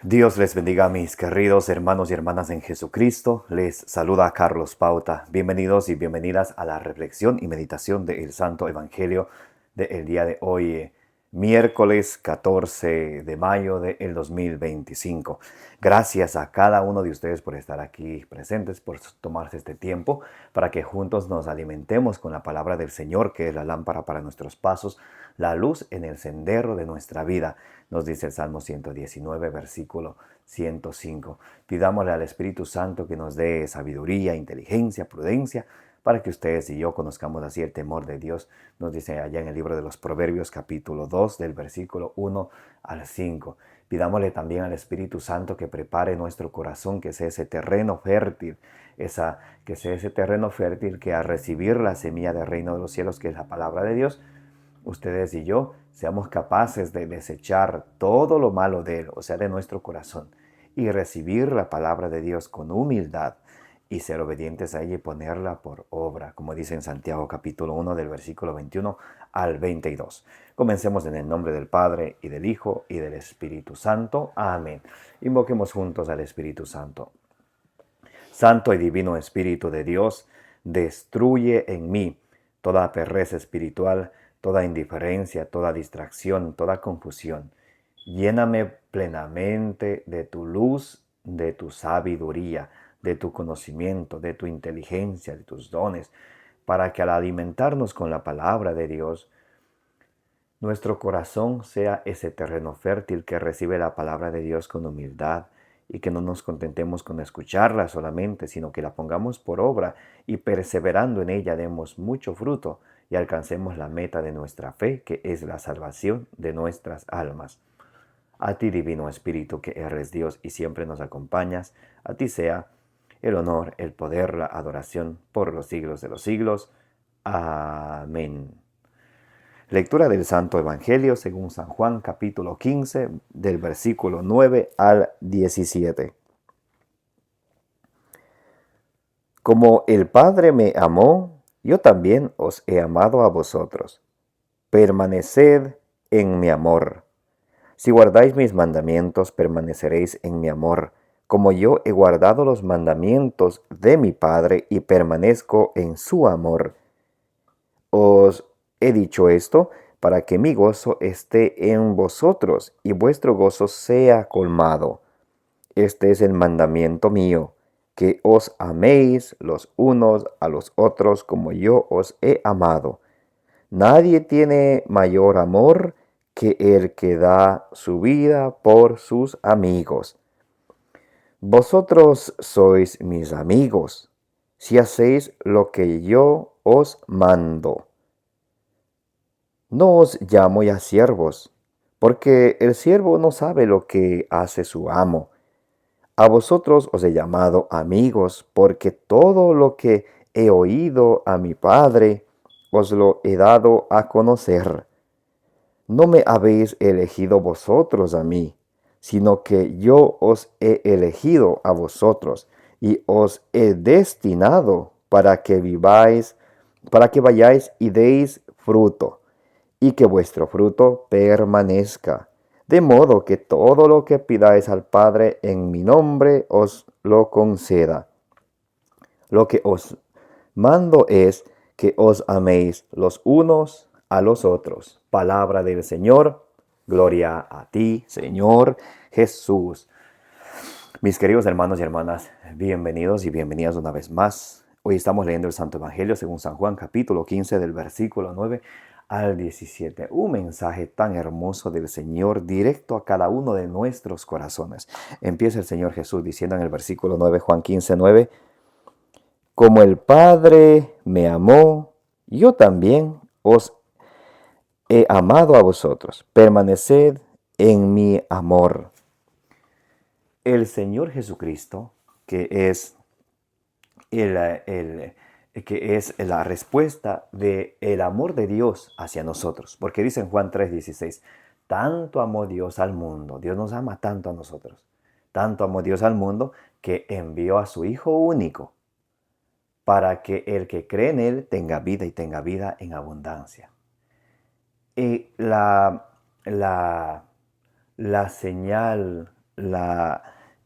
Dios les bendiga a mis queridos hermanos y hermanas en Jesucristo. Les saluda Carlos Pauta. Bienvenidos y bienvenidas a la reflexión y meditación del Santo Evangelio del día de hoy, miércoles 14 de mayo del 2025. Gracias a cada uno de ustedes por estar aquí presentes, por tomarse este tiempo para que juntos nos alimentemos con la palabra del Señor, que es la lámpara para nuestros pasos, la luz en el sendero de nuestra vida. Nos dice el Salmo 119, versículo 105. Pidámosle al Espíritu Santo que nos dé sabiduría, inteligencia, prudencia, para que ustedes y yo conozcamos así el temor de Dios. Nos dice allá en el libro de los Proverbios, capítulo 2, del versículo 1 al 5. Pidámosle también al Espíritu Santo que prepare nuestro corazón, que sea ese terreno fértil, que sea ese terreno fértil que al recibir la semilla del reino de los cielos, que es la palabra de Dios, ustedes y yo seamos capaces de desechar todo lo malo de él, o sea, de nuestro corazón, y recibir la palabra de Dios con humildad y ser obedientes a ella y ponerla por obra, como dice en Santiago capítulo 1 del versículo 21 al 22. Comencemos en el nombre del Padre y del Hijo y del Espíritu Santo. Amén. Invoquemos juntos al Espíritu Santo. Santo y divino Espíritu de Dios, destruye en mí toda pereza espiritual, toda indiferencia, toda distracción, toda confusión. Lléname plenamente de tu luz, de tu sabiduría, de tu conocimiento, de tu inteligencia, de tus dones, para que al alimentarnos con la palabra de Dios, nuestro corazón sea ese terreno fértil que recibe la palabra de Dios con humildad y que no nos contentemos con escucharla solamente, sino que la pongamos por obra y perseverando en ella demos mucho fruto y alcancemos la meta de nuestra fe, que es la salvación de nuestras almas. A ti, Divino Espíritu, que eres Dios y siempre nos acompañas, a ti sea el honor, el poder, la adoración por los siglos de los siglos. Amén. Lectura del Santo Evangelio según San Juan, capítulo 15, del versículo 9 al 17. Como el Padre me amó, yo también os he amado a vosotros. Permaneced en mi amor. Si guardáis mis mandamientos, permaneceréis en mi amor, como yo he guardado los mandamientos de mi Padre y permanezco en su amor. Os he dicho esto para que mi gozo esté en vosotros y vuestro gozo sea colmado. Este es el mandamiento mío, que os améis los unos a los otros como yo os he amado. Nadie tiene mayor amor que el que da su vida por sus amigos. Vosotros sois mis amigos, si hacéis lo que yo os mando. No os llamo ya siervos, porque el siervo no sabe lo que hace su amo. A vosotros os he llamado amigos, porque todo lo que he oído a mi Padre os lo he dado a conocer. No me habéis elegido vosotros a mí, sino que yo os he elegido a vosotros y os he destinado para que viváis, para que vayáis y deis fruto y que vuestro fruto permanezca. De modo que todo lo que pidáis al Padre en mi nombre os lo conceda. Lo que os mando es que os améis los unos a los otros. Palabra del Señor. Gloria a ti, Señor Jesús. Mis queridos hermanos y hermanas, bienvenidos y bienvenidas una vez más. Hoy estamos leyendo el Santo Evangelio según San Juan, capítulo 15, del versículo 9 al 17. Un mensaje tan hermoso del Señor directo a cada uno de nuestros corazones. Empieza el Señor Jesús diciendo en el versículo 9, Juan 15, 9, como el Padre me amó, yo también os he amado a vosotros. Permaneced en mi amor. El Señor Jesucristo, que es que es la respuesta del amor de Dios hacia nosotros. Porque dice en Juan 3:16, tanto amó Dios al mundo, Dios nos ama tanto a nosotros, tanto amó Dios al mundo que envió a su Hijo único para que el que cree en Él tenga vida y tenga vida en abundancia. Y la señal,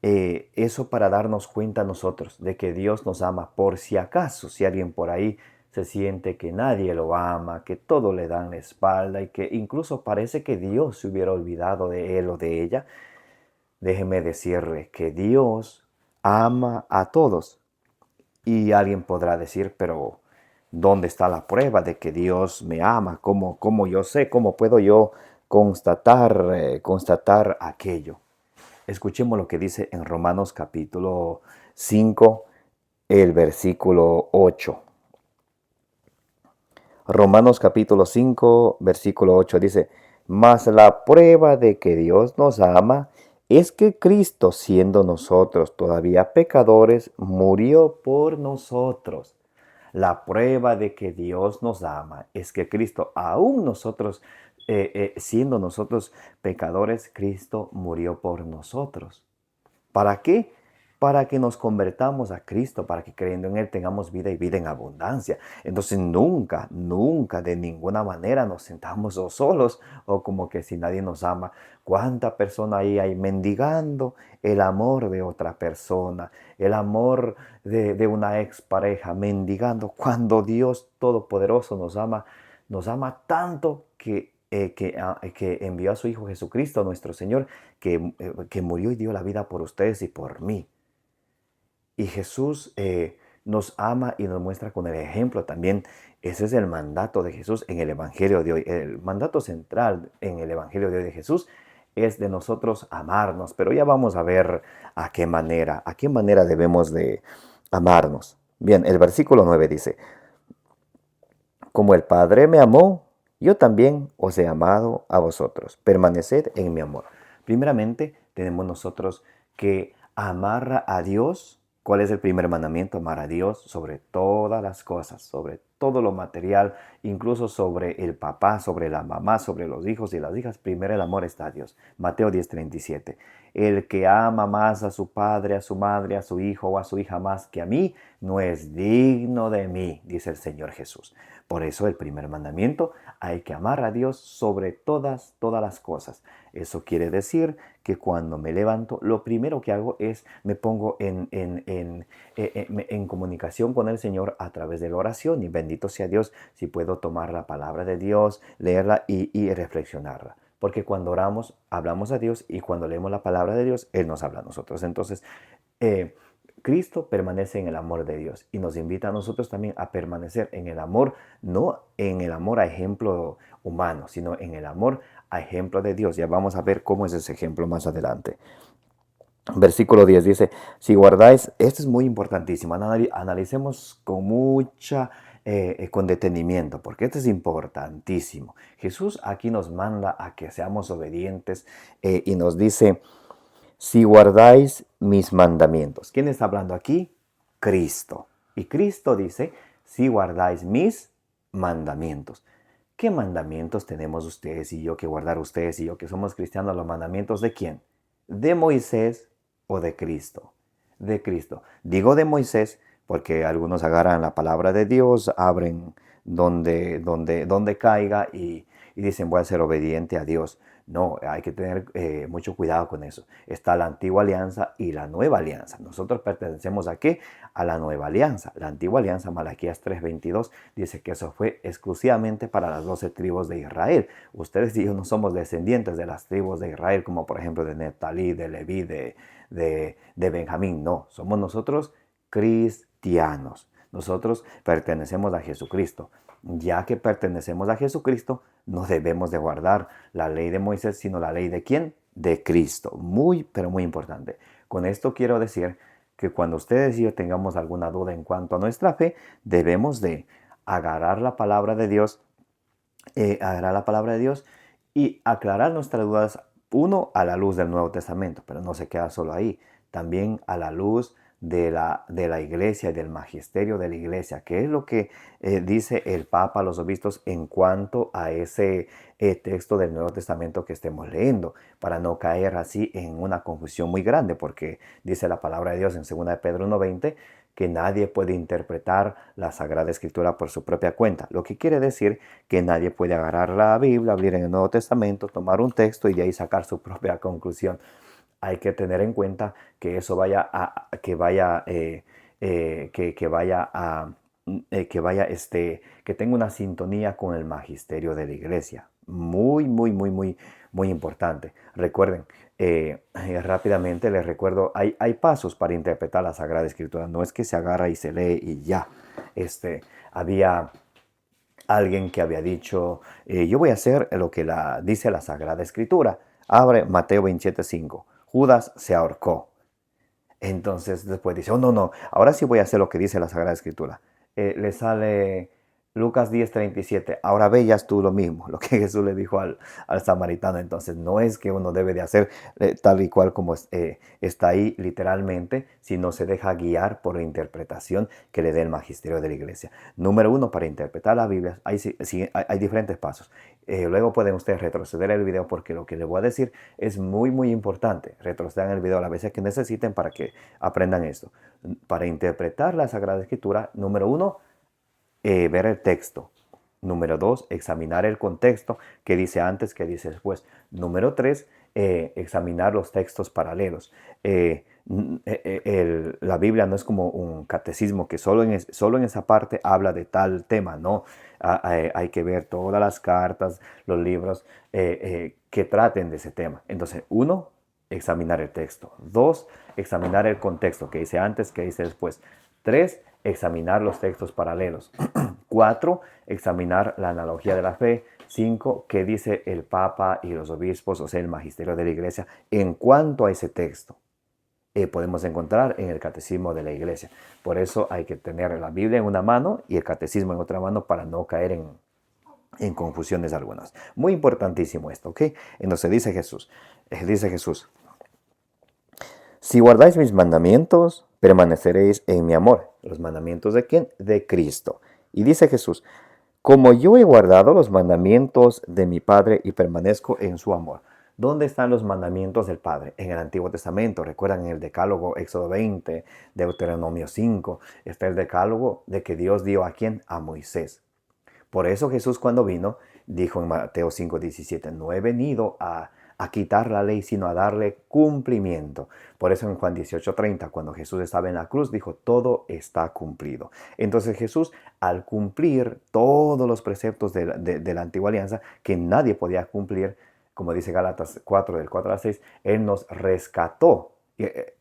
eso para darnos cuenta nosotros de que Dios nos ama por si acaso, si alguien por ahí se siente que nadie lo ama, que todo le dan la espalda y que incluso parece que Dios se hubiera olvidado de él o de ella. Déjeme decirle que Dios ama a todos. Y alguien podrá decir, pero ¿dónde está la prueba de que Dios me ama? ¿Cómo yo sé? ¿Cómo puedo yo constatar aquello? Escuchemos lo que dice en Romanos capítulo 5, el versículo 8. Romanos capítulo 5, versículo 8 dice, mas la prueba de que Dios nos ama es que Cristo, siendo nosotros todavía pecadores, murió por nosotros. La prueba de que Dios nos ama es que Cristo, aún nosotros, siendo nosotros pecadores, Cristo murió por nosotros. ¿Para qué? Para que nos convertamos a Cristo, para que creyendo en Él tengamos vida y vida en abundancia. Entonces nunca, nunca, de ninguna manera nos sentamos solos o como que si nadie nos ama. ¿Cuánta persona ahí hay mendigando el amor de otra persona, el amor de una expareja, mendigando cuando Dios Todopoderoso nos ama tanto que envió a su Hijo Jesucristo, nuestro Señor, que murió y dio la vida por ustedes y por mí? Y Jesús nos ama y nos muestra con el ejemplo también. Ese es el mandato de Jesús en el Evangelio de hoy. El mandato central en el Evangelio de hoy de Jesús es de nosotros amarnos. Pero ya vamos a ver a qué manera debemos de amarnos. Bien, el versículo 9 dice, como el Padre me amó, yo también os he amado a vosotros. Permaneced en mi amor. Primeramente, tenemos nosotros que amar a Dios. ¿Cuál es el primer mandamiento? Amar a Dios sobre todas las cosas, sobre todo lo material, incluso sobre el papá, sobre la mamá, sobre los hijos y las hijas. Primero el amor está a Dios. Mateo 10:37. El que ama más a su padre, a su madre, a su hijo o a su hija más que a mí, no es digno de mí, dice el Señor Jesús. Por eso el primer mandamiento, hay que amar a Dios sobre todas las cosas. Eso quiere decir que cuando me levanto, lo primero que hago es me pongo en comunicación con el Señor a través de la oración. Y bendito sea Dios si puedo tomar la palabra de Dios, leerla y reflexionarla. Porque cuando oramos, hablamos a Dios, y cuando leemos la palabra de Dios, Él nos habla a nosotros. Entonces, Cristo permanece en el amor de Dios y nos invita a nosotros también a permanecer en el amor, no en el amor a ejemplo humano, sino en el amor a ejemplo de Dios. Ya vamos a ver cómo es ese ejemplo más adelante. Versículo 10 dice, si guardáis, esto es muy importantísimo, analicemos con detenimiento, porque esto es importantísimo. Jesús aquí nos manda a que seamos obedientes y nos dice, si guardáis mis mandamientos. ¿Quién está hablando aquí? Cristo. Y Cristo dice, si guardáis mis mandamientos. ¿Qué mandamientos tenemos ustedes y yo que guardar, ustedes y yo que somos cristianos? ¿Los mandamientos de quién? ¿De Moisés o de Cristo? De Cristo. Digo de Moisés porque algunos agarran la palabra de Dios, abren donde caiga y dicen voy a ser obediente a Dios. No, hay que tener mucho cuidado con eso. Está la antigua alianza y la nueva alianza. Nosotros pertenecemos ¿a qué? A la nueva alianza. La antigua alianza, Malaquías 3:22, dice que eso fue exclusivamente para las 12 tribus de Israel. Ustedes y yo no somos descendientes de las tribus de Israel, como por ejemplo de Neftalí, de Leví, de Benjamín. No, somos nosotros cristianos. Nosotros pertenecemos a Jesucristo. Ya que pertenecemos a Jesucristo, no debemos de guardar la ley de Moisés, sino la ley de ¿quién? De Cristo. Muy, pero muy importante. Con esto quiero decir que cuando ustedes y yo tengamos alguna duda en cuanto a nuestra fe, debemos de agarrar la palabra de Dios, y aclarar nuestras dudas, uno, a la luz del Nuevo Testamento, pero no se queda solo ahí, también a la luz de la iglesia y del magisterio de la iglesia, que es lo que dice el Papa, los obispos, en cuanto a ese texto del Nuevo Testamento que estemos leyendo, para no caer así en una confusión muy grande, porque dice la palabra de Dios en 2 de Pedro 1:20, que nadie puede interpretar la Sagrada Escritura por su propia cuenta. Lo que quiere decir que nadie puede agarrar la Biblia, abrir en el Nuevo Testamento, tomar un texto y de ahí sacar su propia conclusión. hay que tener en cuenta que eso vaya que vaya, que vaya a, que vaya, que tenga una sintonía con el magisterio de la iglesia. Muy, muy, muy, muy, muy importante. Recuerden, rápidamente les recuerdo, hay pasos para interpretar la Sagrada Escritura. No es que se agarra y se lee y ya. Había alguien que había dicho, yo voy a hacer lo que dice la Sagrada Escritura. Abre Mateo 27:5. Judas se ahorcó. Entonces después dice, oh no, no, ahora sí voy a hacer lo que dice la Sagrada Escritura. Le sale Lucas 10:37, ahora veas tú lo mismo, lo que Jesús le dijo al samaritano. Entonces no es que uno debe de hacer tal y cual como está ahí literalmente, sino se deja guiar por la interpretación que le dé el magisterio de la iglesia. Número uno, para interpretar la Biblia hay diferentes pasos. Luego pueden ustedes retroceder el video porque lo que les voy a decir es muy, muy importante. Retrocedan el video a las veces que necesiten para que aprendan esto. Para interpretar la Sagrada Escritura, número uno, ver el texto. Número dos, examinar el contexto, qué dice antes, qué dice después. Número tres, examinar los textos paralelos. La Biblia no es como un catecismo que solo en esa parte habla de tal tema, no. Hay que ver todas las cartas, los libros que traten de ese tema. Entonces, uno, examinar el texto. Dos, examinar el contexto, que dice antes, que dice después. Tres, examinar los textos paralelos. Cuatro, examinar la analogía de la fe. Cinco, qué dice el Papa y los obispos, o sea, el magisterio de la iglesia, en cuanto a ese texto. Podemos encontrar en el catecismo de la iglesia. Por eso hay que tener la Biblia en una mano y el catecismo en otra mano para no caer en confusiones algunas. Muy importantísimo esto, ¿ok? Entonces dice Jesús, si guardáis mis mandamientos, permaneceréis en mi amor. ¿Los mandamientos de quién? De Cristo. Y dice Jesús, como yo he guardado los mandamientos de mi Padre y permanezco en su amor. ¿Dónde están los mandamientos del Padre? En el Antiguo Testamento. Recuerdan en el Decálogo, Éxodo 20, Deuteronomio 5. Está el Decálogo de que Dios dio a quién? A Moisés. Por eso Jesús cuando vino, dijo en Mateo 5:17, no he venido a quitar la ley, sino a darle cumplimiento. Por eso en Juan 18:30, cuando Jesús estaba en la cruz, dijo, todo está cumplido. Entonces Jesús, al cumplir todos los preceptos de la antigua alianza, que nadie podía cumplir, como dice Gálatas 4, del 4 al 6, Él nos rescató.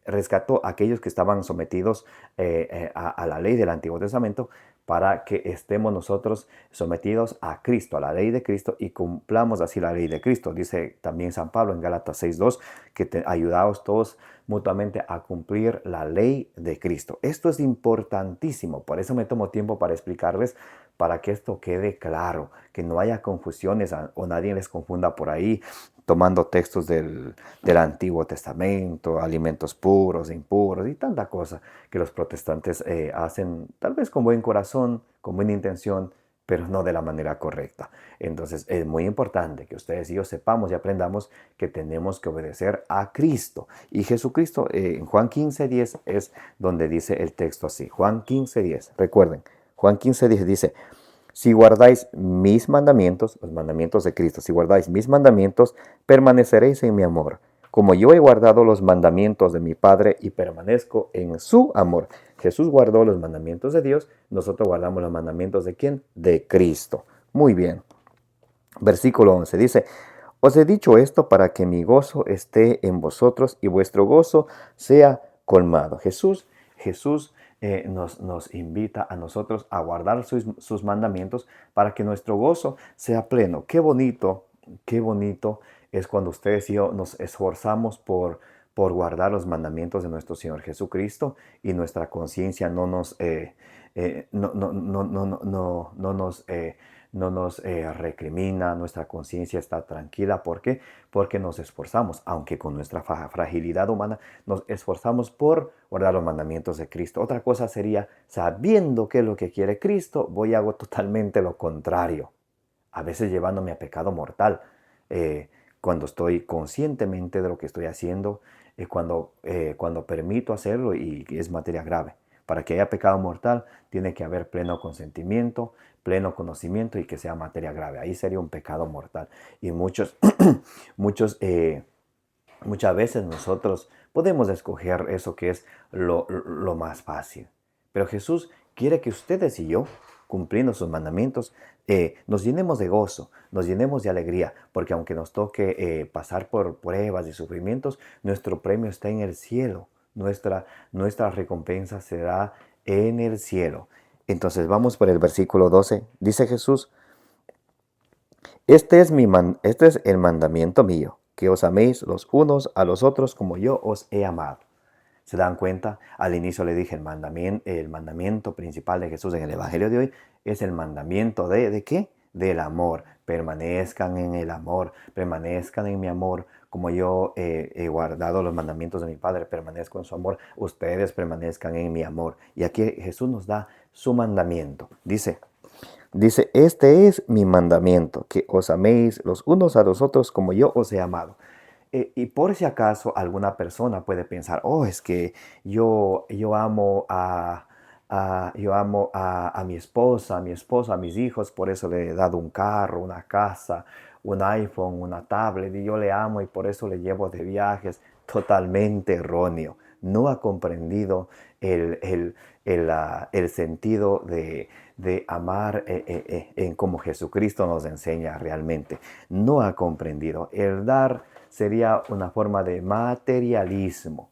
Rescató a aquellos que estaban sometidos a la ley del Antiguo Testamento, para que estemos nosotros sometidos a Cristo, a la ley de Cristo, y cumplamos así la ley de Cristo. Dice también San Pablo en Gálatas 6:2 que ayudaos todos mutuamente a cumplir la ley de Cristo. Esto es importantísimo, por eso me tomo tiempo para explicarles, para que esto quede claro, que no haya confusiones o nadie les confunda por ahí, tomando textos del Antiguo Testamento, alimentos puros, impuros y tanta cosa que los protestantes hacen, tal vez con buen corazón, con buena intención, pero no de la manera correcta. Entonces es muy importante que ustedes y yo sepamos y aprendamos que tenemos que obedecer a Cristo. Y Jesucristo, en Juan 15:10 es donde dice el texto así. Juan 15:10, recuerden, Juan 15:10 dice, si guardáis mis mandamientos, los mandamientos de Cristo, si guardáis mis mandamientos, permaneceréis en mi amor, como yo he guardado los mandamientos de mi Padre y permanezco en su amor. Jesús guardó los mandamientos de Dios, nosotros guardamos los mandamientos ¿de quién? De Cristo. Muy bien. Versículo 11 dice, os he dicho esto para que mi gozo esté en vosotros y vuestro gozo sea colmado. Jesús nos invita a nosotros a guardar sus mandamientos para que nuestro gozo sea pleno. Qué bonito es cuando ustedes y yo nos esforzamos por guardar los mandamientos de nuestro Señor Jesucristo y nuestra conciencia no nos recrimina, nuestra conciencia está tranquila. ¿Por qué? Porque nos esforzamos, aunque con nuestra fragilidad humana, nos esforzamos por guardar los mandamientos de Cristo. Otra cosa sería, sabiendo qué es lo que quiere Cristo, voy y hago totalmente lo contrario, a veces llevándome a pecado mortal. Cuando estoy conscientemente de lo que estoy haciendo, cuando permito hacerlo y es materia grave. Para que haya pecado mortal, tiene que haber pleno consentimiento, pleno conocimiento y que sea materia grave. Ahí sería un pecado mortal. Y muchos Muchas veces nosotros podemos escoger eso que es lo más fácil. Pero Jesús quiere que ustedes y yo, cumpliendo sus mandamientos, nos llenemos de gozo, nos llenemos de alegría, porque aunque nos toque pasar por pruebas y sufrimientos, nuestro premio está en el cielo. Nuestra recompensa será en el cielo. Entonces vamos por el versículo 12. Dice Jesús: este es el mandamiento mío, que os améis los unos a los otros como yo os he amado. ¿Se dan cuenta? Al inicio le dije, el mandamiento principal de Jesús en el Evangelio de hoy es el mandamiento ¿de qué? Del amor. Permanezcan en el amor, permanezcan en mi amor, como yo he guardado los mandamientos de mi Padre, permanezco en su amor, ustedes permanezcan en mi amor. Y aquí Jesús nos da su mandamiento. Dice, este es mi mandamiento, que os améis los unos a los otros como yo os he amado. Y por si acaso alguna persona puede pensar, oh, es que yo amo a mi esposa, a mis hijos, por eso le he dado un carro, una casa, un iPhone, una tablet, y yo le amo y por eso le llevo de viajes. Totalmente erróneo. No ha comprendido el sentido de amar en como Jesucristo nos enseña realmente. No ha comprendido. El dar sería una forma de materialismo,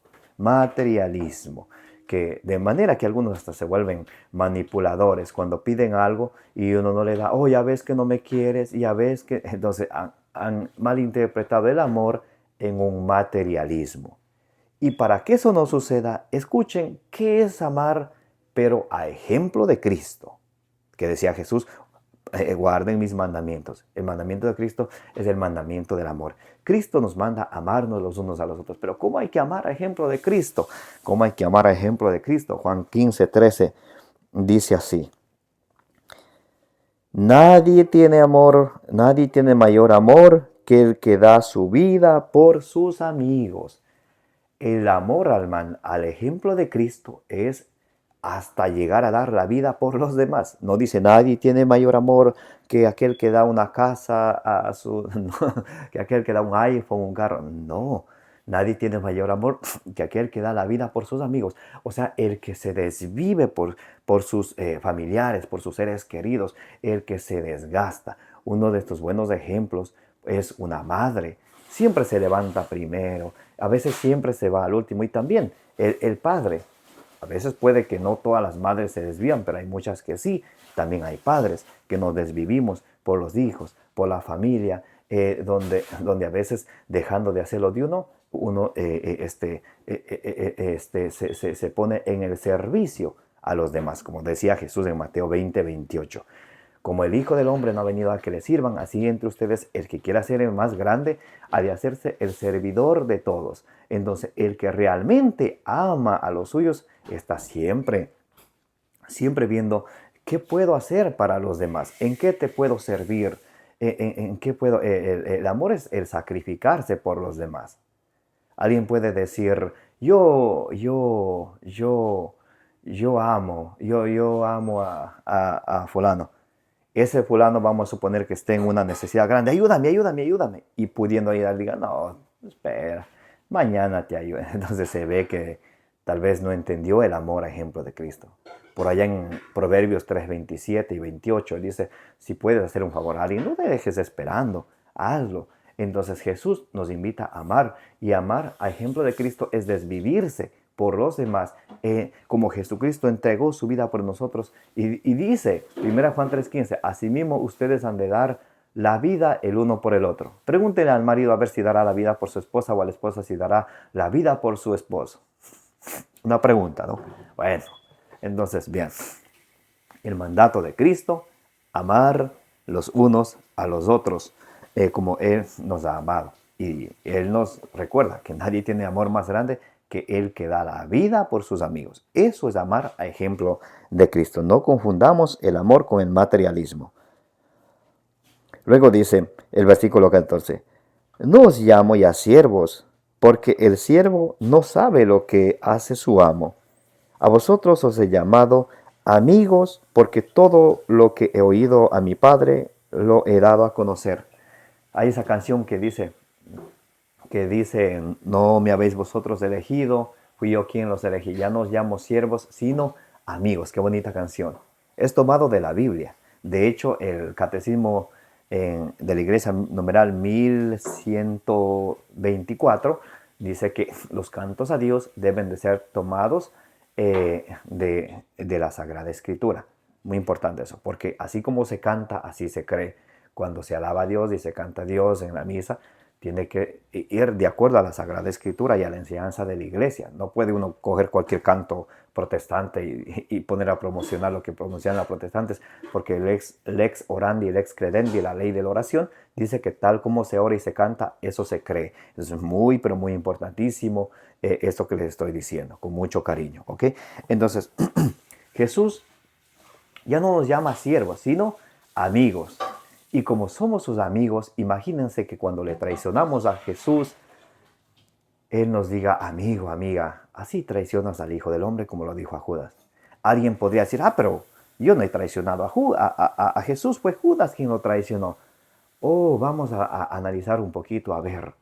que de manera que algunos hasta se vuelven manipuladores cuando piden algo y uno no le da, oh, ya ves que no me quieres, ya ves que... Entonces han malinterpretado el amor en un materialismo. Y para que eso no suceda, escuchen qué es amar, pero a ejemplo de Cristo, que decía Jesús, guarden mis mandamientos. El mandamiento de Cristo es el mandamiento del amor. Cristo nos manda a amarnos los unos a los otros. Pero ¿cómo hay que amar a ejemplo de Cristo? ¿Cómo hay que amar a ejemplo de Cristo? Juan 15:13 dice así: nadie tiene mayor amor que el que da su vida por sus amigos. El amor al ejemplo de Cristo es hasta llegar a dar la vida por los demás. No dice nadie tiene mayor amor que aquel que da una casa no, que aquel que da un iPhone, un carro. No, nadie tiene mayor amor que aquel que da la vida por sus amigos. O sea, el que se desvive por sus familiares, por sus seres queridos, el que se desgasta. Uno de estos buenos ejemplos es una madre. Siempre se levanta primero, a veces siempre se va al último. Y también el padre. A veces puede que no todas las madres se desvían, pero hay muchas que sí. También hay padres que nos desvivimos por los hijos, por la familia, donde a veces dejando de hacer lo de uno se pone en el servicio a los demás, como decía Jesús en Mateo 20:28. Como el Hijo del Hombre no ha venido a que le sirvan, así entre ustedes el que quiera ser el más grande ha de hacerse el servidor de todos. Entonces el que realmente ama a los suyos está siempre viendo qué puedo hacer para los demás, en qué te puedo servir, en qué puedo... el amor es el sacrificarse por los demás. Alguien puede decir, yo amo a fulano. Ese fulano vamos a suponer que esté en una necesidad grande. Ayúdame. Y pudiendo ayudar, diga, no, espera, mañana te ayudo. Entonces se ve que tal vez no entendió el amor a ejemplo de Cristo. Por allá en Proverbios 3:27 y 28 dice, si puedes hacer un favor a alguien, no te dejes esperando, hazlo. Entonces Jesús nos invita a amar, y amar a ejemplo de Cristo es desvivirse por los demás, como Jesucristo entregó su vida por nosotros. Y dice, 1 Juan 3:15, asimismo ustedes han de dar la vida el uno por el otro. Pregúntenle al marido a ver si dará la vida por su esposa, o a la esposa si dará la vida por su esposo. Una pregunta, ¿no? Bueno, entonces, bien, el mandato de Cristo, amar los unos a los otros, como Él nos ha amado. Y Él nos recuerda que nadie tiene amor más grande que el que da la vida por sus amigos. Eso es amar a ejemplo de Cristo. No confundamos el amor con el materialismo. Luego dice el versículo 14, no os llamo ya siervos, porque el siervo no sabe lo que hace su amo. A vosotros os he llamado amigos, porque todo lo que he oído a mi Padre lo he dado a conocer. Hay esa canción que dice, que dice, no me habéis vosotros elegido, fui yo quien los elegí. Ya no os llamo siervos, sino amigos. Qué bonita canción. Es tomado de la Biblia. De hecho, el catecismo de la iglesia numeral 1124 dice que los cantos a Dios deben de ser tomados de la Sagrada Escritura. Muy importante eso, porque así como se canta, así se cree. Cuando se alaba a Dios y se canta a Dios en la misa, tiene que ir de acuerdo a la Sagrada Escritura y a la enseñanza de la iglesia. No puede uno coger cualquier canto protestante y poner a promocionar lo que promocionan los protestantes, porque el lex orandi, lex credendi, la ley de la oración, dice que tal como se ora y se canta, eso se cree. Eso es muy, pero muy importantísimo, esto que les estoy diciendo, con mucho cariño, ¿ok? Entonces, Jesús ya no nos llama siervos, sino amigos. Y como somos sus amigos, imagínense que cuando le traicionamos a Jesús, Él nos diga, amigo, amiga, así traicionas al Hijo del Hombre, como lo dijo a Judas. Alguien podría decir, pero yo no he traicionado a Jesús, fue Judas quien lo traicionó. Oh, vamos a analizar un poquito, a ver.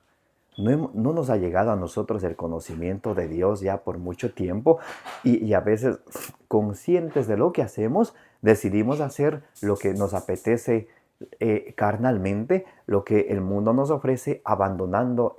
No nos ha llegado a nosotros el conocimiento de Dios ya por mucho tiempo y a veces conscientes de lo que hacemos, decidimos hacer lo que nos apetece carnalmente, lo que el mundo nos ofrece, abandonando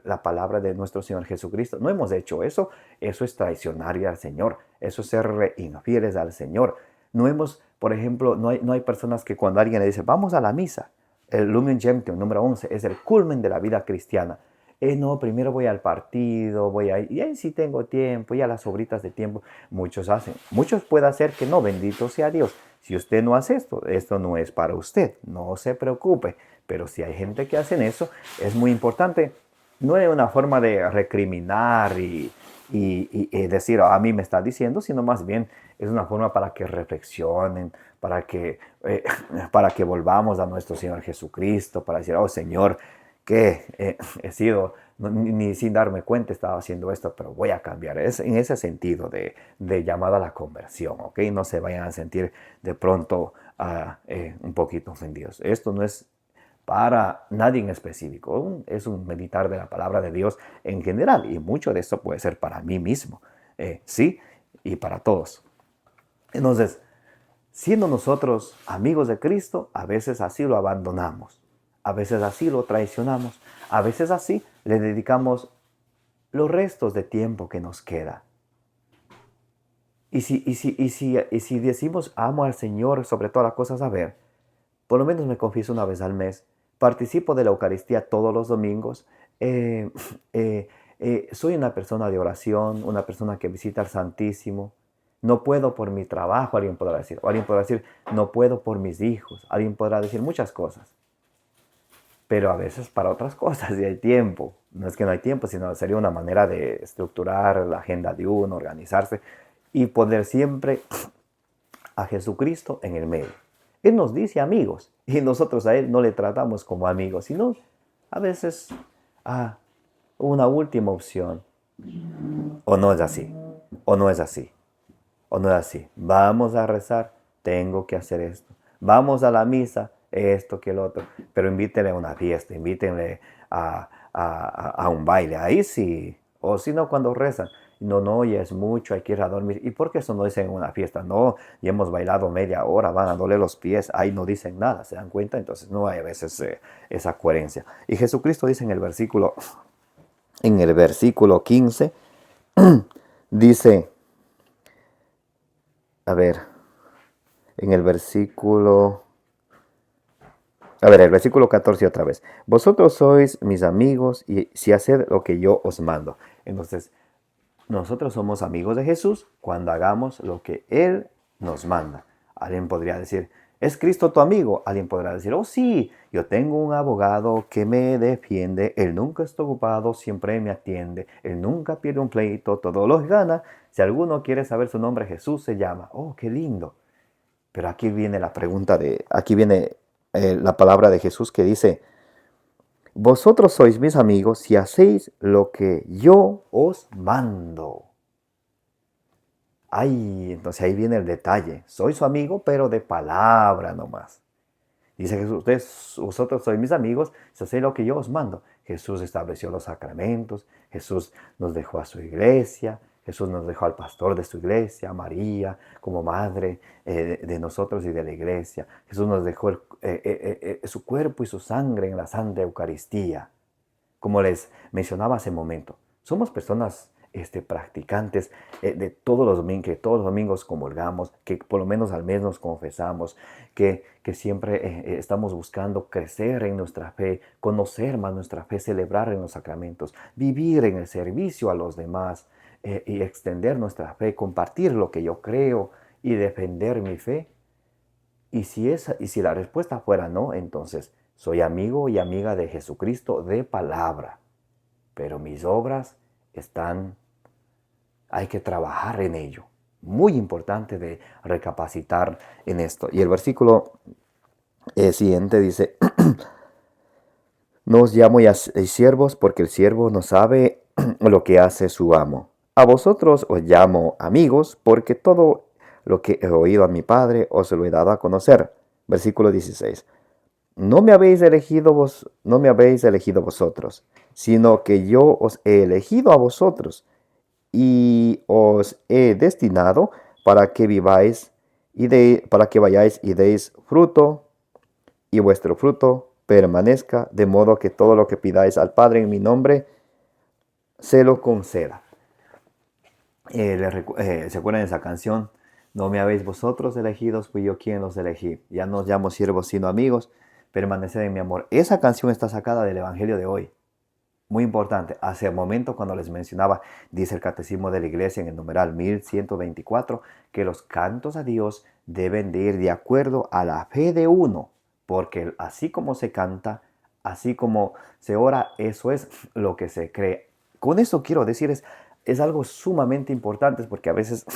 la palabra de nuestro Señor Jesucristo. No hemos hecho eso. Eso es traicionar al Señor. Eso es ser infieles al Señor. No hemos, por ejemplo, no hay personas que cuando alguien le dice, vamos a la misa, el Lumen Gentium número 11 es el culmen de la vida cristiana. No, primero voy al partido, y ahí sí tengo tiempo, ya las sobritas de tiempo. Muchos hacen. Muchos puede hacer que no, bendito sea Dios. Si usted no hace esto no es para usted, no se preocupe. Pero si hay gente que hace eso, es muy importante. No es una forma de recriminar y decir, a mí me está diciendo, sino más bien es una forma para que reflexionen, para que volvamos a nuestro Señor Jesucristo, para decir, oh Señor, que he sido, ni sin darme cuenta estaba haciendo esto, pero voy a cambiar. Es en ese sentido de llamada a la conversión, ¿ok? No se vayan a sentir de pronto un poquito ofendidos. Esto no es para nadie en específico, es un meditar de la palabra de Dios en general, y mucho de esto puede ser para mí mismo, sí, y para todos. Entonces, siendo nosotros amigos de Cristo, a veces así lo abandonamos. A veces así lo traicionamos. A veces así le dedicamos los restos de tiempo que nos queda. Y si decimos amo al Señor sobre todas las cosas, a ver, por lo menos me confieso una vez al mes, participo de la Eucaristía todos los domingos, soy una persona de oración, una persona que visita al Santísimo. No puedo por mi trabajo, alguien podrá decir. O alguien podrá decir, no puedo por mis hijos. Alguien podrá decir muchas cosas. Pero a veces para otras cosas sí hay tiempo. No es que no hay tiempo, sino sería una manera de estructurar la agenda de uno, organizarse y poner siempre a Jesucristo en el medio. Él nos dice amigos y nosotros a Él no le tratamos como amigos, sino a veces una última opción. O no es así, o no es así, o no es así. Vamos a rezar, tengo que hacer esto. Vamos a la misa, esto que el otro. Pero invítenle a una fiesta, invítenle a un baile. Ahí sí. O si no, cuando rezan. No, ya es mucho, hay que ir a dormir. ¿Y por qué eso no dicen en una fiesta? No, ya hemos bailado media hora, van a doler los pies. Ahí no dicen nada, ¿se dan cuenta? Entonces no hay a veces esa coherencia. Y Jesucristo dice en el versículo 15, dice, a ver, en el versículo... el versículo 14 otra vez. Vosotros sois mis amigos y si haced lo que yo os mando. Entonces, nosotros somos amigos de Jesús cuando hagamos lo que Él nos manda. Alguien podría decir, ¿es Cristo tu amigo? Alguien podrá decir, oh sí, yo tengo un abogado que me defiende. Él nunca está ocupado, siempre me atiende. Él nunca pierde un pleito, todos los gana. Si alguno quiere saber su nombre, Jesús se llama. Oh, qué lindo. Pero aquí viene la pregunta aquí viene la palabra de Jesús que dice, vosotros sois mis amigos si hacéis lo que yo os mando. Entonces ahí viene el detalle. Soy su amigo, pero de palabra nomás. Dice Jesús, vosotros sois mis amigos si hacéis lo que yo os mando. Jesús estableció los sacramentos, Jesús nos dejó a su iglesia, Jesús nos dejó al pastor de su iglesia, a María, como madre de nosotros y de la iglesia. Jesús nos dejó su cuerpo y su sangre en la Santa Eucaristía. Como les mencionaba hace un momento, somos personas practicantes de todos los domingos, que todos los domingos comulgamos, que por lo menos al mes nos confesamos, que siempre estamos buscando crecer en nuestra fe, conocer más nuestra fe, celebrar en los sacramentos, vivir en el servicio a los demás y extender nuestra fe, compartir lo que yo creo y defender mi fe. Y si la respuesta fuera no, entonces soy amigo y amiga de Jesucristo de palabra, pero mis obras hay que trabajar en ello. Muy importante de recapacitar en esto. Y el versículo siguiente dice, no os llamo ya siervos, porque el siervo no sabe lo que hace su amo. A vosotros os llamo amigos, porque todo lo que he oído a mi Padre os lo he dado a conocer. Versículo 16. No me habéis elegido vosotros, sino que yo os he elegido a vosotros y os he destinado para que viváis para que vayáis y deis fruto, y vuestro fruto permanezca, de modo que todo lo que pidáis al Padre en mi nombre se lo conceda. ¿Se acuerdan de esa canción? No me habéis vosotros elegidos, fui yo quien los elegí. Ya no os llamo siervos sino amigos, permaneced en mi amor. Esa canción está sacada del Evangelio de hoy. Muy importante. Hace un momento cuando les mencionaba, dice el Catecismo de la Iglesia en el numeral 1124, que los cantos a Dios deben de ir de acuerdo a la fe de uno, porque así como se canta, así como se ora, eso es lo que se cree. Con eso quiero decir, es algo sumamente importante, porque a veces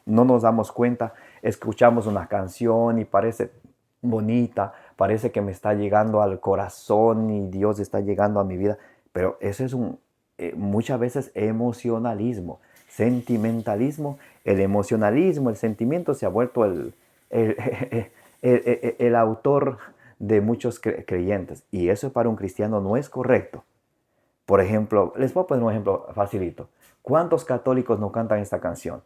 no nos damos cuenta, escuchamos una canción y parece bonita, parece que me está llegando al corazón y Dios está llegando a mi vida, pero eso es muchas veces emocionalismo, sentimentalismo. El emocionalismo, el sentimiento se ha vuelto el autor de muchos creyentes, y eso para un cristiano no es correcto. Por ejemplo, les voy a poner un ejemplo facilito. ¿Cuántos católicos no cantan esta canción?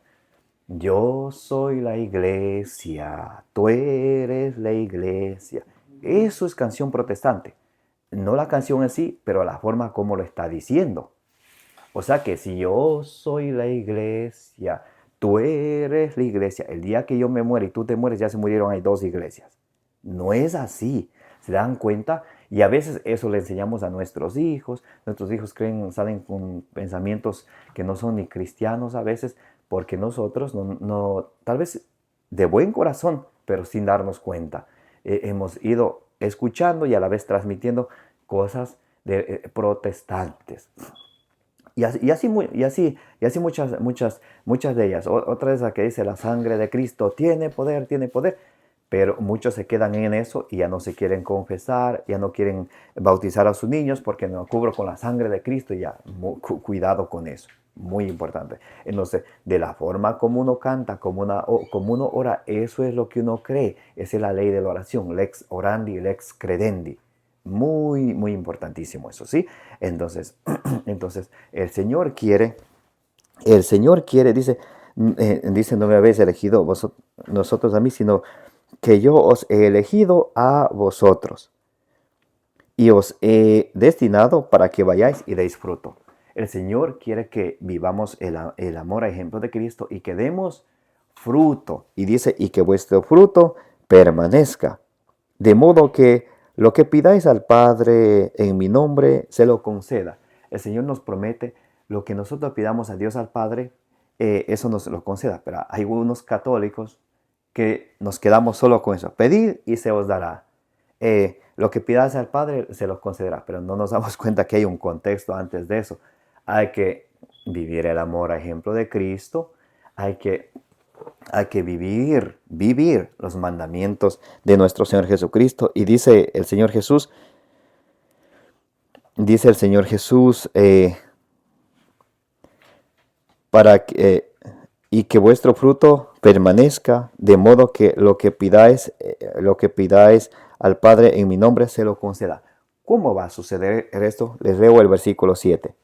Yo soy la iglesia, tú eres la iglesia. Eso es canción protestante. No la canción en sí, pero la forma como lo está diciendo. O sea que si yo soy la iglesia, tú eres la iglesia, el día que yo me muera y tú te mueres, ya se murieron, hay dos iglesias. No es así. ¿Se dan cuenta? Y a veces eso le enseñamos a nuestros hijos. Nuestros hijos salen con pensamientos que no son ni cristianos a veces, porque nosotros tal vez de buen corazón, pero sin darnos cuenta, hemos ido escuchando y a la vez transmitiendo cosas protestantes. Y así muchas de ellas. Otra es la que dice, la sangre de Cristo tiene poder, pero muchos se quedan en eso y ya no se quieren confesar, ya no quieren bautizar a sus niños porque no cubro con la sangre de Cristo. Y ya, cuidado con eso, muy importante. Entonces, de la forma como uno canta, como uno ora, eso es lo que uno cree. Esa es la ley de la oración, lex orandi, lex credendi. Muy, muy importantísimo eso, ¿sí? Entonces el Señor quiere, dice, no me habéis elegido nosotros a mí, sino que yo os he elegido a vosotros y os he destinado para que vayáis y deis fruto. El Señor quiere que vivamos el amor a ejemplo de Cristo y que demos fruto. Y dice, y que vuestro fruto permanezca, de modo que lo que pidáis al Padre en mi nombre se lo conceda. El Señor nos promete lo que nosotros pidamos a Dios al Padre, eso nos lo conceda. Pero hay unos católicos que nos quedamos solo con eso. Pedid y se os dará. Lo que pidáis al Padre se lo concederá. Pero no nos damos cuenta que hay un contexto antes de eso. Hay que vivir el amor a ejemplo de Cristo. Hay que vivir los mandamientos de nuestro Señor Jesucristo. Y dice el Señor Jesús, y que vuestro fruto permanezca, de modo que lo que pidáis al Padre en mi nombre se lo conceda. ¿Cómo va a suceder esto? Les leo el versículo 7.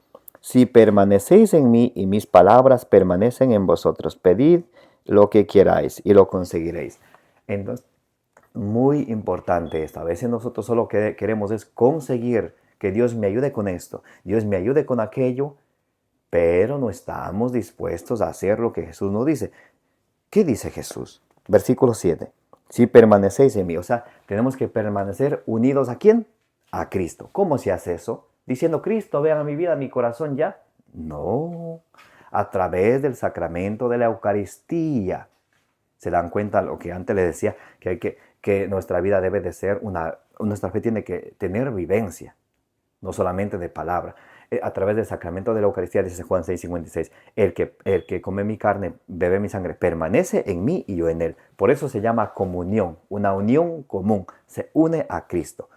Si permanecéis en mí y mis palabras permanecen en vosotros, pedid lo que queráis y lo conseguiréis. Entonces, muy importante esto. A veces nosotros solo queremos es conseguir que Dios me ayude con esto, Dios me ayude con aquello, pero no estamos dispuestos a hacer lo que Jesús nos dice. ¿Qué dice Jesús? Versículo 7. Si permanecéis en mí, o sea, tenemos que permanecer unidos ¿a quién? A Cristo. ¿Cómo se hace eso? Diciendo, Cristo, vean a mi vida, a mi corazón ya. No, a través del sacramento de la Eucaristía. Se dan cuenta lo que antes les decía, que nuestra vida debe de ser nuestra fe tiene que tener vivencia, no solamente de palabra. A través del sacramento de la Eucaristía, dice Juan 6:56, el que come mi carne, bebe mi sangre, permanece en mí y yo en él. Por eso se llama comunión, una unión común, se une a Cristo.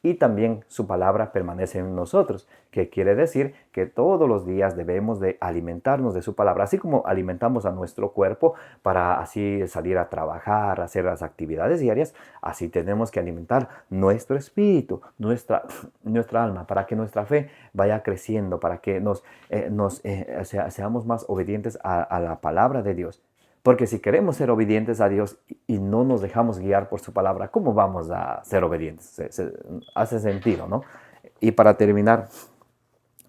Y también su palabra permanece en nosotros, que quiere decir que todos los días debemos de alimentarnos de su palabra, así como alimentamos a nuestro cuerpo para así salir a trabajar, hacer las actividades diarias, así tenemos que alimentar nuestro espíritu, nuestra alma, para que nuestra fe vaya creciendo, para que seamos más obedientes a la palabra de Dios. Porque si queremos ser obedientes a Dios y no nos dejamos guiar por su palabra, ¿cómo vamos a ser obedientes? Hace sentido, ¿no? Y para terminar,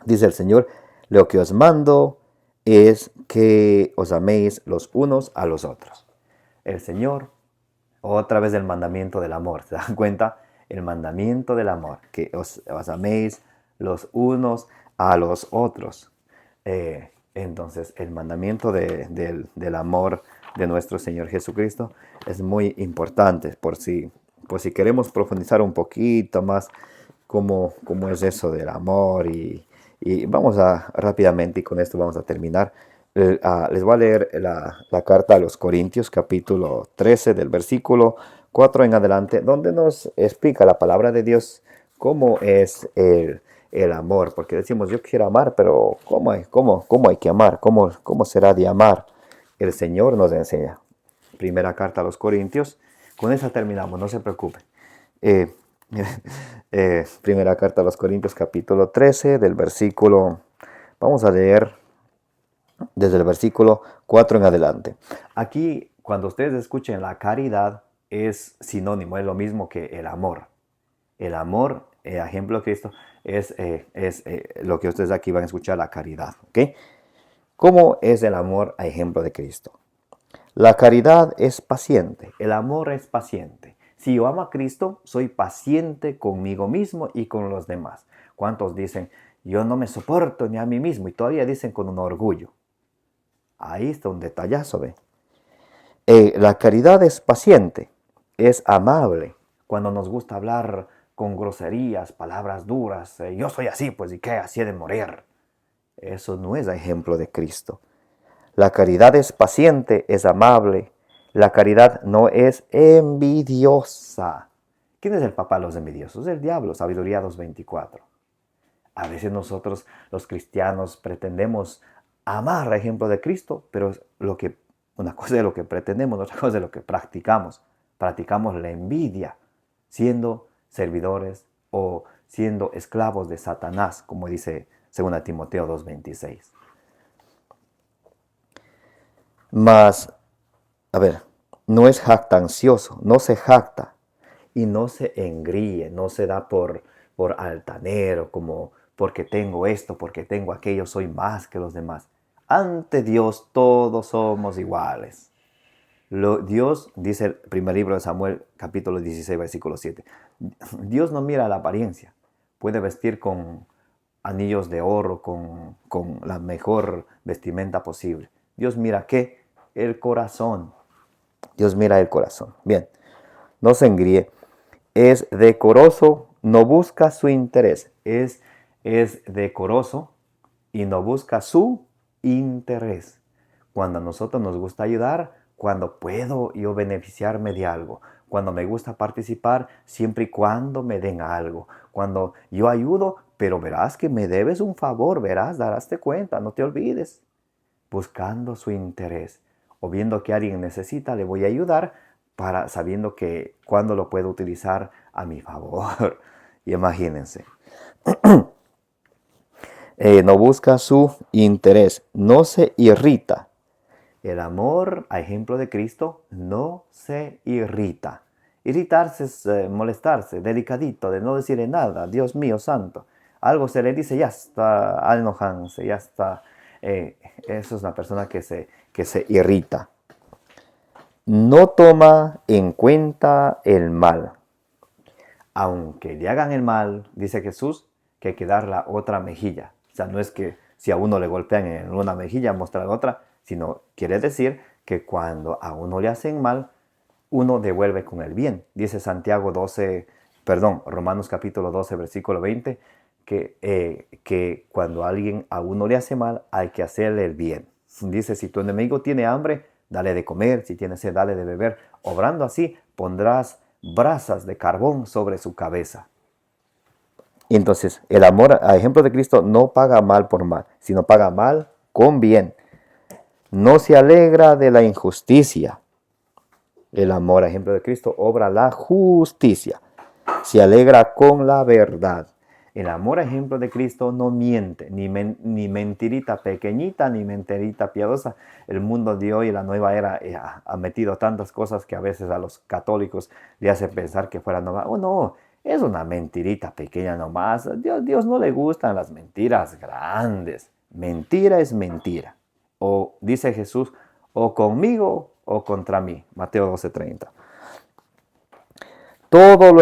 dice el Señor, lo que os mando es que os améis los unos a los otros. El Señor, otra vez el mandamiento del amor, ¿se dan cuenta? El mandamiento del amor, que os améis los unos a los otros. Entonces, el mandamiento del amor de nuestro Señor Jesucristo es muy importante por si queremos profundizar un poquito más cómo es eso del amor y vamos a rápidamente, y con esto vamos a terminar. Les voy a leer la carta a los Corintios, capítulo 13, del versículo 4 en adelante, donde nos explica la palabra de Dios cómo es el amor, porque decimos yo quiero amar, pero ¿cómo hay que amar? ¿Cómo será de amar? El Señor nos enseña. Primera carta a los Corintios, con esa terminamos, no se preocupen. Primera carta a los Corintios, capítulo 13, del versículo, vamos a leer desde el versículo 4 en adelante. Aquí, cuando ustedes escuchen la caridad, es sinónimo, es lo mismo que el amor. El amor, ejemplo de Cristo, es lo que ustedes aquí van a escuchar, la caridad. ¿Ok? ¿Cómo es el amor a ejemplo de Cristo? La caridad es paciente, el amor es paciente. Si yo amo a Cristo, soy paciente conmigo mismo y con los demás. ¿Cuántos dicen, yo no me soporto ni a mí mismo? Y todavía dicen con un orgullo. Ahí está un detallazo, ¿ve? La caridad es paciente, es amable. Cuando nos gusta hablar con groserías, palabras duras, yo soy así, pues, ¿y qué? Así he de morir. Eso no es ejemplo de Cristo. La caridad es paciente, es amable. La caridad no es envidiosa. ¿Quién es el papá de los envidiosos? El diablo, Sabiduría 2:24. A veces nosotros, los cristianos, pretendemos amar a ejemplo de Cristo, pero una cosa es lo que pretendemos, otra cosa es lo que practicamos. Practicamos la envidia, siendo servidores o siendo esclavos de Satanás, como dice 2 Timoteo 2:26. Mas, no es jactancioso, no se jacta y no se engríe, no se da por altanero, como porque tengo esto, porque tengo aquello, soy más que los demás. Ante Dios todos somos iguales. Dios, dice el primer libro de Samuel, capítulo 16, versículo 7. Dios no mira la apariencia. Puede vestir con anillos de oro, con la mejor vestimenta posible. Dios mira ¿qué? El corazón. Dios mira el corazón. Bien, no se engríe. Es decoroso, no busca su interés. Es decoroso y no busca su interés. Cuando a nosotros nos gusta ayudar, cuando puedo yo beneficiarme de algo, cuando me gusta participar, siempre y cuando me den algo. Cuando yo ayudo, pero verás que me debes un favor, darás cuenta, no te olvides. Buscando su interés o viendo que alguien necesita, le voy a ayudar sabiendo que cuando lo puedo utilizar a mi favor. Imagínense. No busca su interés, no se irrita. El amor, a ejemplo de Cristo, no se irrita. Irritarse es molestarse, delicadito, de no decirle nada. Dios mío santo. Algo se le dice, ya está enojándose, ya está. Eso es una persona que se irrita. No toma en cuenta el mal. Aunque le hagan el mal, dice Jesús, que hay que dar la otra mejilla. O sea, no es que si a uno le golpean en una mejilla, mostrar otra, sino quiere decir que cuando a uno le hacen mal, uno devuelve con el bien. Dice Romanos capítulo 12, versículo 20, que cuando a uno le hace mal, hay que hacerle el bien. Dice, si tu enemigo tiene hambre, dale de comer, si tiene sed, dale de beber. Obrando así, pondrás brasas de carbón sobre su cabeza. Y entonces, el amor, a ejemplo de Cristo, no paga mal por mal, sino paga mal con bien. No se alegra de la injusticia. El amor, a ejemplo de Cristo, obra la justicia. Se alegra con la verdad. El amor, a ejemplo de Cristo, no miente, ni mentirita pequeñita, ni mentirita piadosa. El mundo de hoy, la nueva era, ha metido tantas cosas que a veces a los católicos le hace pensar que fuera normal. Oh, no, es una mentirita pequeña nomás. Dios no le gustan las mentiras grandes. Mentira es mentira. O dice Jesús, o conmigo o contra mí. Mateo 12:30. Todo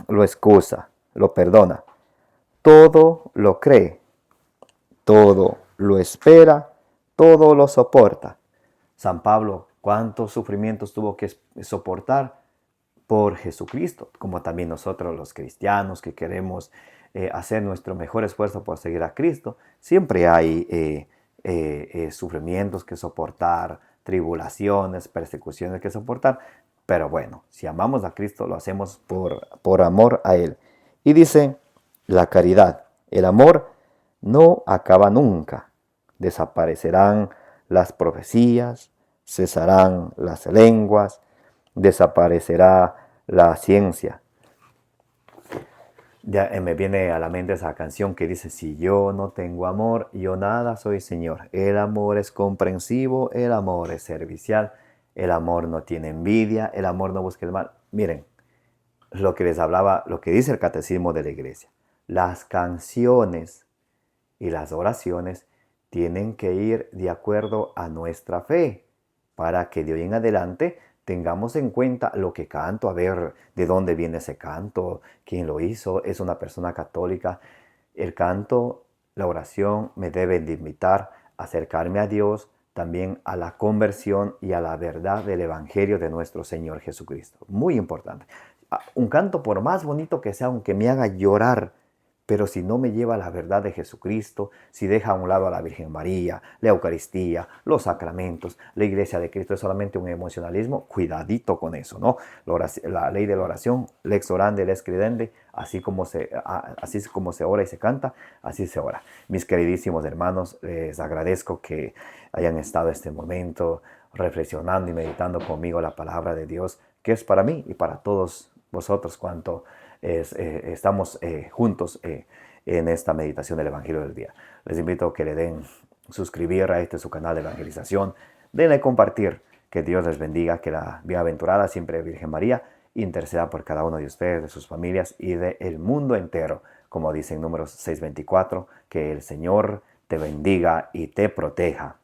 lo excusa, lo perdona, todo lo cree, todo lo espera, todo lo soporta. San Pablo, ¿cuántos sufrimientos tuvo que soportar por Jesucristo? Como también nosotros los cristianos que queremos hacer nuestro mejor esfuerzo por seguir a Cristo, siempre hay sufrimientos que soportar, tribulaciones, persecuciones que soportar. Pero bueno, si amamos a Cristo, lo hacemos por amor a Él. Y dice, la caridad, el amor no acaba nunca. Desaparecerán las profecías, cesarán las lenguas, desaparecerá la ciencia. Ya me viene a la mente esa canción que dice, si yo no tengo amor, yo nada soy, Señor. El amor es comprensivo, el amor es servicial. El amor no tiene envidia, el amor no busca el mal. Miren, lo que les hablaba, lo que dice el catecismo de la iglesia. Las canciones y las oraciones tienen que ir de acuerdo a nuestra fe, para que de hoy en adelante tengamos en cuenta lo que canto, a ver de dónde viene ese canto, quién lo hizo, es una persona católica. El canto, la oración me deben de invitar a acercarme a Dios, también a la conversión y a la verdad del Evangelio de nuestro Señor Jesucristo. Muy importante. Un canto, por más bonito que sea, aunque me haga llorar, pero si no me lleva a la verdad de Jesucristo, si deja a un lado a la Virgen María, la Eucaristía, los sacramentos, la Iglesia de Cristo, es solamente un emocionalismo, cuidadito con eso, ¿no? La ley de la oración, lex orandi, lex credende, así como se ora y se canta, así se ora. Mis queridísimos hermanos, les agradezco que hayan estado este momento reflexionando y meditando conmigo la palabra de Dios, que es para mí y para todos vosotros cuanto estamos juntos en esta meditación del Evangelio del día. Les invito a que le den suscribir a su canal de evangelización, denle compartir, que Dios les bendiga, que la bienaventurada siempre Virgen María interceda por cada uno de ustedes, de sus familias y del mundo entero, como dice en Números 6:24, que el Señor te bendiga y te proteja.